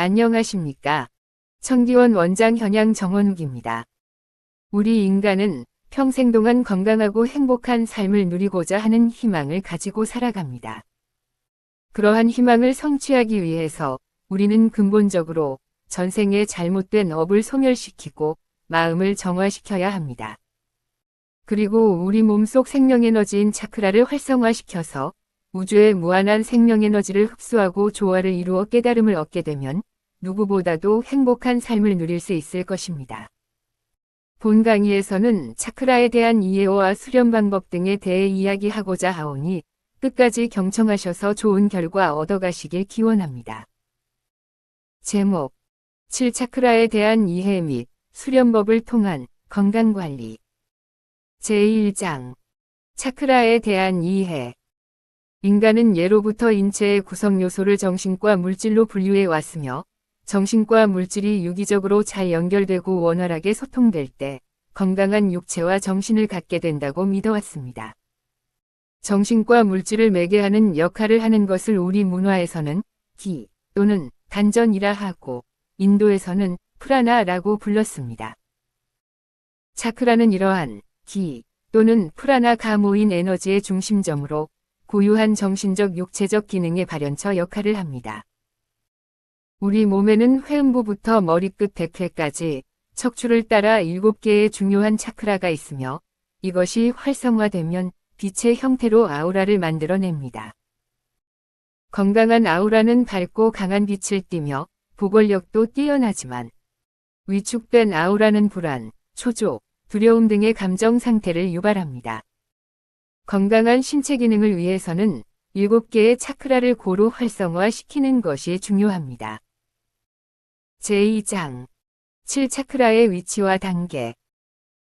안녕하십니까. 청기원 원장 현양 정원욱입니다. 우리 인간은 평생 동안 건강하고 행복한 삶을 누리고자 하는 희망을 가지고 살아갑니다. 그러한 희망을 성취하기 위해서 우리는 근본적으로 전생의 잘못된 업을 소멸시키고 마음을 정화시켜야 합니다. 그리고 우리 몸속 생명에너지인 차크라를 활성화시켜서 우주의 무한한 생명에너지를 흡수하고 조화를 이루어 깨달음을 얻게 되면 누구보다도 행복한 삶을 누릴 수 있을 것입니다. 본 강의에서는 차크라에 대한 이해와 수련 방법 등에 대해 이야기하고자 하오니 끝까지 경청하셔서 좋은 결과 얻어가시길 기원합니다. 제목 7차크라에 대한 이해 및 수련법을 통한 건강관리 제1장 차크라에 대한 이해 인간은 예로부터 인체의 구성 요소를 정신과 물질로 분류해 왔으며 정신과 물질이 유기적으로 잘 연결되고 원활하게 소통될 때 건강한 육체와 정신을 갖게 된다고 믿어왔습니다. 정신과 물질을 매개하는 역할을 하는 것을 우리 문화에서는 기 또는 단전이라 하고 인도에서는 프라나라고 불렀습니다. 차크라는 이러한 기 또는 프라나가 모인 에너지의 중심점으로 고유한 정신적 육체적 기능의 발현처 역할을 합니다. 우리 몸에는 회음부부터 머리끝 백회까지 척추를 따라 7개의 중요한 차크라가 있으며 이것이 활성화되면 빛의 형태로 아우라를 만들어냅니다. 건강한 아우라는 밝고 강한 빛을 띠며 보궐력도 뛰어나지만 위축된 아우라는 불안, 초조, 두려움 등의 감정 상태를 유발합니다. 건강한 신체 기능을 위해서는 7개의 차크라를 고루 활성화시키는 것이 중요합니다. 제2장 7차크라의 위치와 단계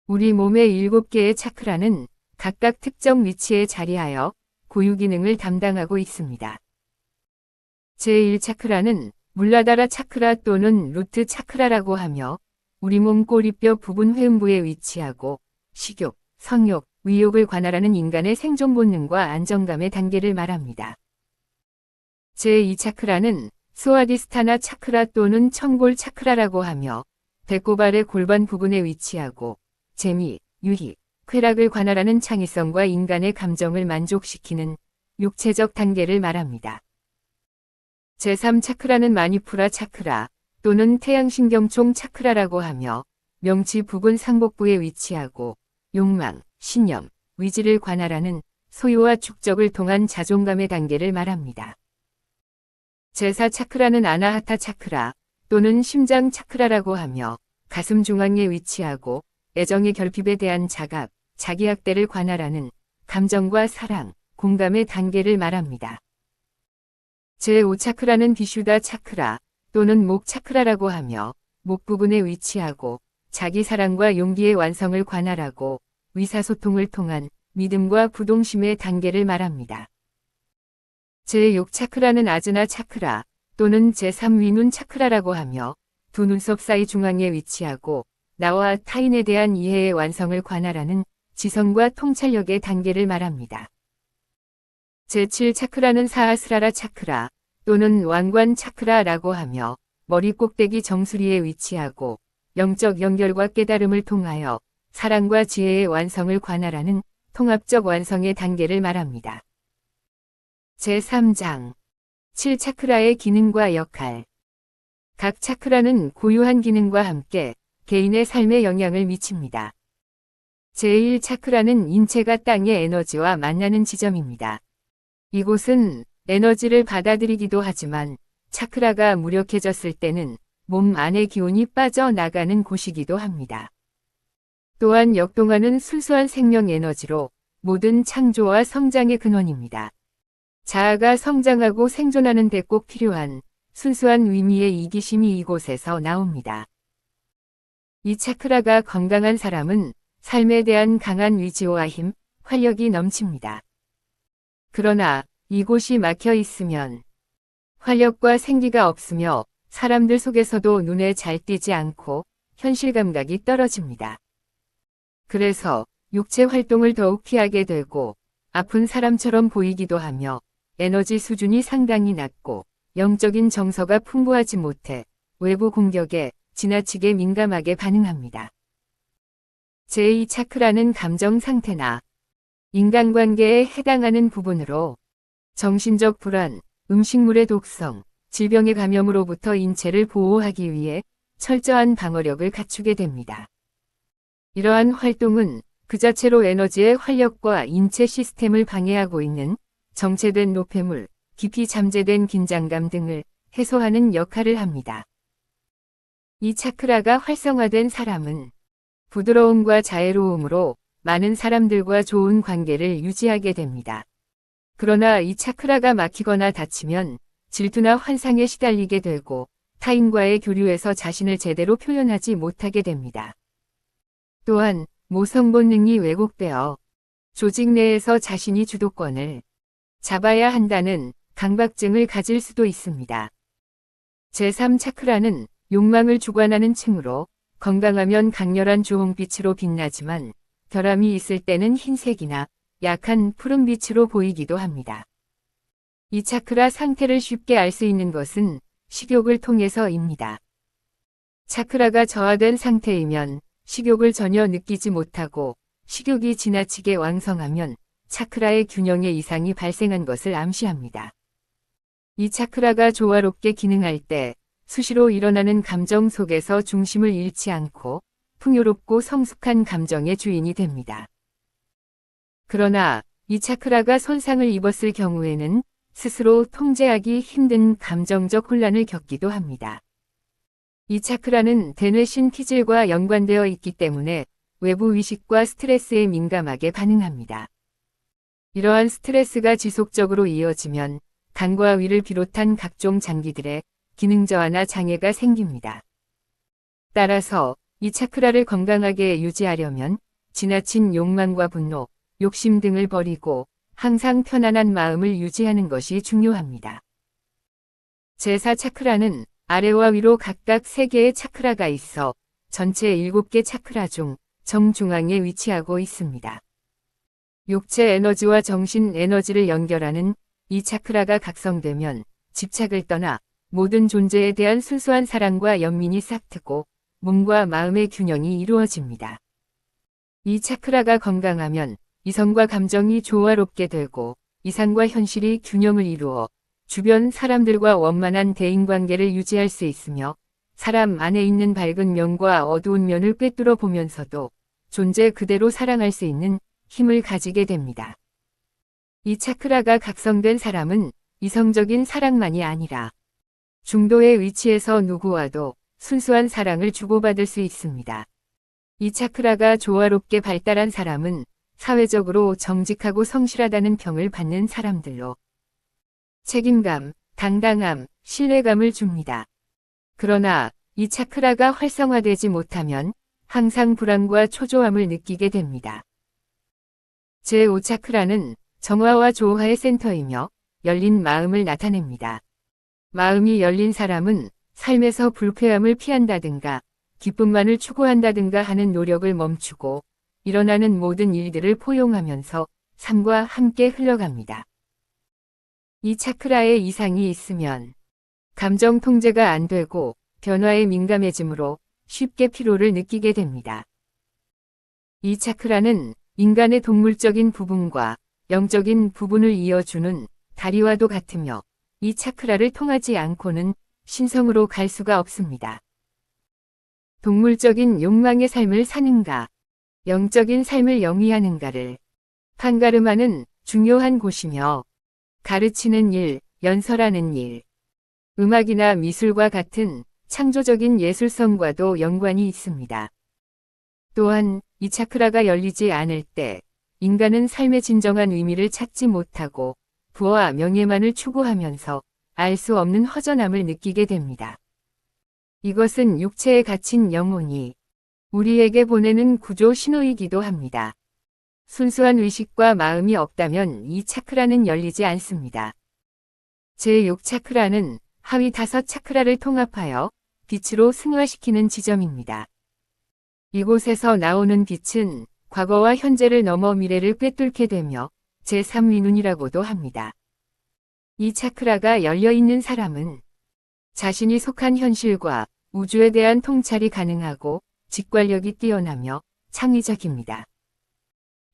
우리 몸의 7개의 차크라는 각각 특정 위치에 자리하여 고유 기능을 담당하고 있습니다. 제1차크라는 물라다라 차크라 또는 루트 차크라라고 하며 우리 몸 꼬리뼈 부분 회음부에 위치하고 식욕, 성욕, 위욕을 관할하는 인간의 생존 본능과 안정감의 단계를 말합니다. 제2차크라는 스와디스타나 차크라 또는 청골 차크라라고 하며 배꼽 아래 골반 부분에 위치하고 재미, 유희, 쾌락을 관할하는 창의성과 인간의 감정을 만족시키는 육체적 단계를 말합니다. 제3차크라는 마니푸라 차크라 또는 태양신경총 차크라라고 하며 명치 부분 상복부에 위치하고 욕망, 신념, 위지를 관할하는 소유와 축적을 통한 자존감의 단계를 말합니다. 제4차크라는 아나하타 차크라 또는 심장 차크라라고 하며 가슴 중앙에 위치하고 애정의 결핍에 대한 자각, 자기학대를 관할하는 감정과 사랑, 공감의 단계를 말합니다. 제5차크라는 비슈다 차크라 또는 목 차크라라고 하며 목 부분에 위치하고 자기 사랑과 용기의 완성을 관할하고 의사소통을 통한 믿음과 부동심의 단계를 말합니다. 제6차크라는 아즈나 차크라 또는 제3위눈 차크라라고 하며 두 눈썹 사이 중앙에 위치하고 나와 타인에 대한 이해의 완성을 관할하는 지성과 통찰력의 단계를 말합니다. 제7차크라는 사하스라라 차크라 또는 왕관 차크라라고 하며 머리 꼭대기 정수리에 위치하고 영적 연결과 깨달음을 통하여 사랑과 지혜의 완성을 관할하는 통합적 완성의 단계를 말합니다. 제3장 7차크라의 기능과 역할 각 차크라는 고유한 기능과 함께 개인의 삶에 영향을 미칩니다. 제1차크라는 인체가 땅의 에너지와 만나는 지점입니다. 이곳은 에너지를 받아들이기도 하지만 차크라가 무력해졌을 때는 몸 안의 기운이 빠져나가는 곳이기도 합니다. 또한 역동하는 순수한 생명 에너지로 모든 창조와 성장의 근원입니다. 자아가 성장하고 생존하는 데 꼭 필요한 순수한 의미의 이기심이 이곳에서 나옵니다. 이 차크라가 건강한 사람은 삶에 대한 강한 의지와 힘, 활력이 넘칩니다. 그러나 이곳이 막혀 있으면 활력과 생기가 없으며 사람들 속에서도 눈에 잘 띄지 않고 현실 감각이 떨어집니다. 그래서 육체 활동을 더욱 피하게 되고 아픈 사람처럼 보이기도 하며 에너지 수준이 상당히 낮고 영적인 정서가 풍부하지 못해 외부 공격에 지나치게 민감하게 반응합니다. 제2 차크라는 감정 상태나 인간관계에 해당하는 부분으로 정신적 불안, 음식물의 독성, 질병의 감염으로부터 인체를 보호하기 위해 철저한 방어력을 갖추게 됩니다. 이러한 활동은 그 자체로 에너지의 활력과 인체 시스템을 방해하고 있는 정체된 노폐물, 깊이 잠재된 긴장감 등을 해소하는 역할을 합니다. 이 차크라가 활성화된 사람은 부드러움과 자애로움으로 많은 사람들과 좋은 관계를 유지하게 됩니다. 그러나 이 차크라가 막히거나 닫히면 질투나 환상에 시달리게 되고 타인과의 교류에서 자신을 제대로 표현하지 못하게 됩니다. 또한 모성 본능이 왜곡되어 조직 내에서 자신이 주도권을 잡아야 한다는 강박증을 가질 수도 있습니다. 제3 차크라는 욕망을 주관하는 층으로 건강하면 강렬한 주홍빛으로 빛나지만 결함이 있을 때는 흰색이나 약한 푸른빛으로 보이기도 합니다. 이 차크라 상태를 쉽게 알 수 있는 것은 식욕을 통해서입니다. 차크라가 저하된 상태이면 식욕을 전혀 느끼지 못하고 식욕이 지나치게 왕성하면 차크라의 균형에 이상이 발생한 것을 암시합니다. 이 차크라가 조화롭게 기능할 때 수시로 일어나는 감정 속에서 중심을 잃지 않고 풍요롭고 성숙한 감정의 주인이 됩니다. 그러나 이 차크라가 손상을 입었을 경우에는 스스로 통제하기 힘든 감정적 혼란을 겪기도 합니다. 이 차크라는 대뇌신 티질과 연관되어 있기 때문에 외부 위식과 스트레스에 민감하게 반응합니다. 이러한 스트레스가 지속적으로 이어지면 간과 위를 비롯한 각종 장기들의 기능 저하나 장애가 생깁니다. 따라서 이 차크라를 건강하게 유지하려면 지나친 욕망과 분노, 욕심 등을 버리고 항상 편안한 마음을 유지하는 것이 중요합니다. 제4 차크라는 아래와 위로 각각 3개의 차크라가 있어 전체 7개 차크라 중 정중앙에 위치하고 있습니다. 육체 에너지와 정신 에너지를 연결하는 이 차크라가 각성되면 집착을 떠나 모든 존재에 대한 순수한 사랑과 연민이 싹트고 몸과 마음의 균형이 이루어집니다. 이 차크라가 건강하면 이성과 감정이 조화롭게 되고 이상과 현실이 균형을 이루어 주변 사람들과 원만한 대인관계를 유지할 수 있으며 사람 안에 있는 밝은 면과 어두운 면을 꿰뚫어 보면서도 존재 그대로 사랑할 수 있는 힘을 가지게 됩니다. 이 차크라가 각성된 사람은 이성적인 사랑만이 아니라 중도의 위치에서 누구와도 순수한 사랑을 주고받을 수 있습니다. 이 차크라가 조화롭게 발달한 사람은 사회적으로 정직하고 성실하다는 평을 받는 사람들로 책임감, 당당함, 신뢰감을 줍니다. 그러나 이 차크라가 활성화되지 못하면 항상 불안과 초조함을 느끼게 됩니다. 제5 차크라는 정화와 조화의 센터이며 열린 마음을 나타냅니다. 마음이 열린 사람은 삶에서 불쾌함을 피한다든가 기쁨만을 추구한다든가 하는 노력을 멈추고 일어나는 모든 일들을 포용하면서 삶과 함께 흘러갑니다. 이 차크라에 이상이 있으면 감정 통제가 안 되고 변화에 민감해지므로 쉽게 피로를 느끼게 됩니다. 이 차크라는 인간의 동물적인 부분과 영적인 부분을 이어주는 다리와도 같으며 이 차크라를 통하지 않고는 신성으로 갈 수가 없습니다. 동물적인 욕망의 삶을 사는가, 영적인 삶을 영위하는가를 판가름하는 중요한 곳이며 가르치는 일, 연설하는 일, 음악이나 미술과 같은 창조적인 예술성과도 연관이 있습니다. 또한 이 차크라가 열리지 않을 때 인간은 삶의 진정한 의미를 찾지 못하고 부와 명예만을 추구하면서 알 수 없는 허전함을 느끼게 됩니다. 이것은 육체에 갇힌 영혼이 우리에게 보내는 구조 신호이기도 합니다. 순수한 의식과 마음이 없다면 이 차크라는 열리지 않습니다. 제6 차크라는 하위 5 차크라를 통합하여 빛으로 승화시키는 지점입니다. 이곳에서 나오는 빛은 과거와 현재를 넘어 미래를 꿰뚫게 되며 제3위 눈이라고도 합니다. 이 차크라가 열려 있는 사람은 자신이 속한 현실과 우주에 대한 통찰이 가능하고 직관력이 뛰어나며 창의적입니다.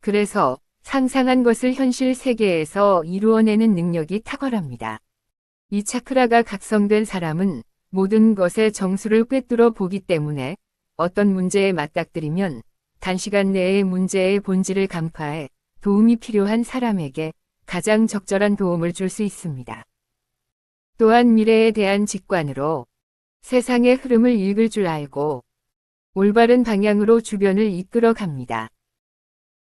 그래서 상상한 것을 현실 세계에서 이루어내는 능력이 탁월합니다. 이 차크라가 각성된 사람은 모든 것의 정수를 꿰뚫어 보기 때문에 어떤 문제에 맞닥뜨리면 단시간 내에 문제의 본질을 간파해 도움이 필요한 사람에게 가장 적절한 도움을 줄 수 있습니다. 또한 미래에 대한 직관으로 세상의 흐름을 읽을 줄 알고 올바른 방향으로 주변을 이끌어 갑니다.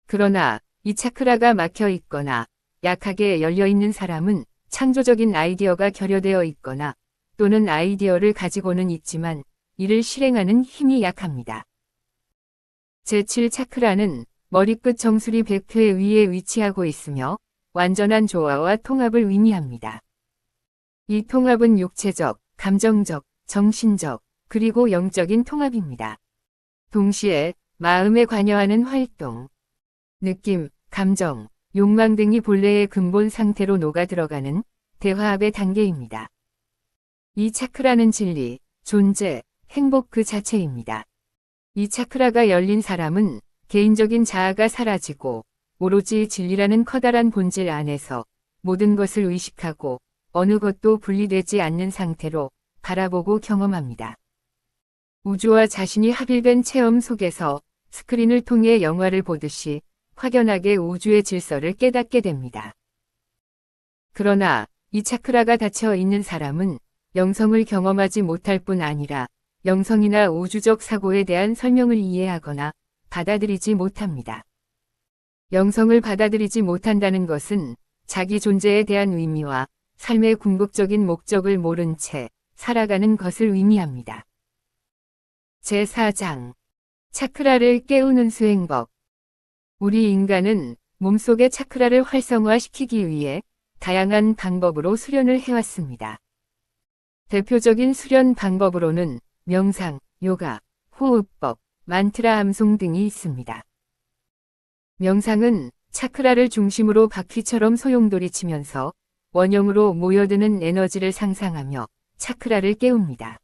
그러나 이 차크라가 막혀 있거나 약하게 열려 있는 사람은 창조적인 아이디어가 결여되어 있거나 또는 아이디어를 가지고는 있지만 이를 실행하는 힘이 약합니다. 제7 차크라는 머리끝 정수리 100회 위에 위치하고 있으며 완전한 조화와 통합을 의미합니다. 이 통합은 육체적, 감정적, 정신적, 그리고 영적인 통합입니다. 동시에 마음에 관여하는 활동, 느낌, 감정, 욕망 등이 본래의 근본 상태로 녹아 들어가는 대화합의 단계입니다. 이 차크라는 진리, 존재, 행복 그 자체입니다. 이 차크라가 열린 사람은 개인적인 자아가 사라지고 오로지 진리라는 커다란 본질 안에서 모든 것을 의식하고 어느 것도 분리되지 않는 상태로 바라보고 경험합니다. 우주와 자신이 합일된 체험 속에서 스크린을 통해 영화를 보듯이 확연하게 우주의 질서를 깨닫게 됩니다. 그러나 이 차크라가 닫혀 있는 사람은 영성을 경험하지 못할 뿐 아니라 영성이나 우주적 사고에 대한 설명을 이해하거나 받아들이지 못합니다. 영성을 받아들이지 못한다는 것은 자기 존재에 대한 의미와 삶의 궁극적인 목적을 모른 채 살아가는 것을 의미합니다. 제4장 차크라를 깨우는 수행법. 우리 인간은 몸속의 차크라를 활성화시키기 위해 다양한 방법으로 수련을 해왔습니다. 대표적인 수련 방법으로는 명상, 요가, 호흡법, 만트라 암송 등이 있습니다. 명상은 차크라를 중심으로 바퀴처럼 소용돌이 치면서 원형으로 모여드는 에너지를 상상하며 차크라를 깨웁니다.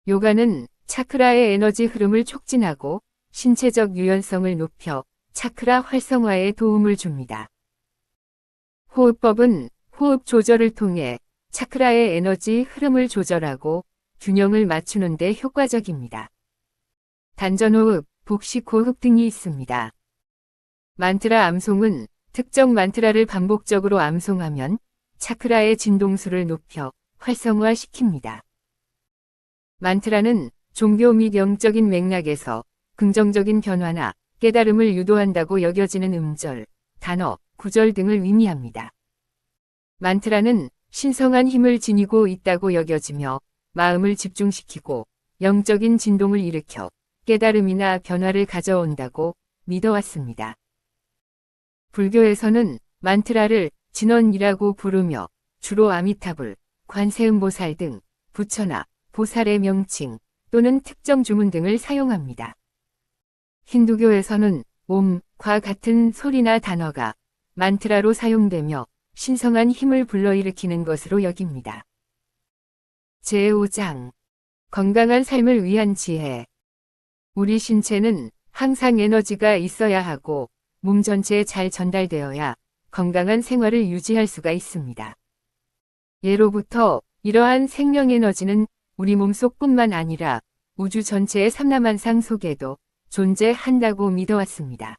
요가는 차크라의 에너지 흐름을 촉진하고 신체적 유연성을 높여 차크라 활성화에 도움을 줍니다. 호흡법은 호흡 조절을 통해 차크라의 에너지 흐름을 조절하고 균형을 맞추는 데 효과적입니다. 단전호흡, 복식호흡 등이 있습니다. 만트라 암송은 특정 만트라를 반복적으로 암송하면 차크라의 진동수를 높여 활성화시킵니다. 만트라는 종교 및 영적인 맥락에서 긍정적인 변화나 깨달음을 유도한다고 여겨지는 음절, 단어, 구절 등을 의미합니다. 만트라는 신성한 힘을 지니고 있다고 여겨지며 마음을 집중시키고 영적인 진동을 일으켜 깨달음이나 변화를 가져온다고 믿어왔습니다. 불교에서는 만트라를 진언이라고 부르며 주로 아미타불, 관세음보살 등 부처나 보살의 명칭 또는 특정 주문 등을 사용합니다. 힌두교에서는 옴과 같은 소리나 단어가 만트라로 사용되며 신성한 힘을 불러일으키는 것으로 여깁니다. 제5장 건강한 삶을 위한 지혜. 우리 신체는 항상 에너지가 있어야 하고 몸 전체에 잘 전달되어야 건강한 생활을 유지할 수가 있습니다. 예로부터 이러한 생명 에너지는 우리 몸속뿐만 아니라 우주 전체의 삼라만상 속에도 존재한다고 믿어왔습니다.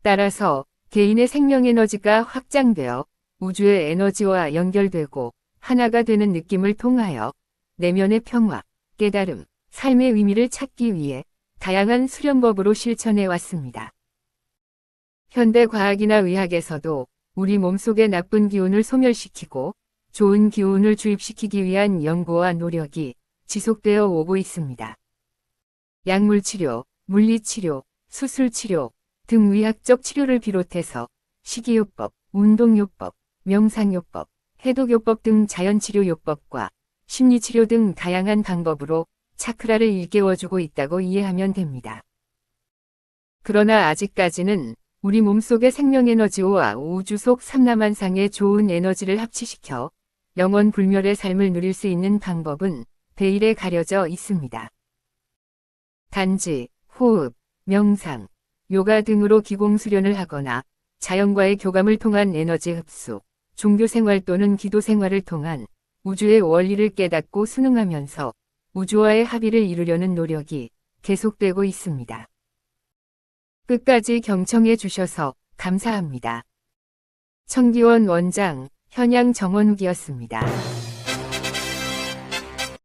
따라서 개인의 생명 에너지가 확장되어 우주의 에너지와 연결되고 하나가 되는 느낌을 통하여 내면의 평화, 깨달음, 삶의 의미를 찾기 위해 다양한 수련법으로 실천해 왔습니다. 현대 과학이나 의학에서도 우리 몸속의 나쁜 기운을 소멸시키고 좋은 기운을 주입시키기 위한 연구와 노력이 지속되어 오고 있습니다. 약물치료, 물리치료, 수술치료 등 의학적 치료를 비롯해서 식이요법, 운동요법, 명상요법, 해독요법 등 자연치료요법과 심리치료 등 다양한 방법으로 차크라를 일깨워주고 있다고 이해하면 됩니다. 그러나 아직까지는 우리 몸속의 생명에너지와 우주 속 삼라만상의 좋은 에너지를 합치시켜 영원 불멸의 삶을 누릴 수 있는 방법은 베일에 가려져 있습니다. 단지 호흡, 명상, 요가 등으로 기공 수련을 하거나 자연과의 교감을 통한 에너지 흡수, 종교 생활 또는 기도 생활을 통한 우주의 원리를 깨닫고 순응하면서 우주와의 합의를 이루려는 노력이 계속되고 있습니다. 끝까지 경청해 주셔서 감사합니다. 청기원 원장 현양 정원욱이었습니다.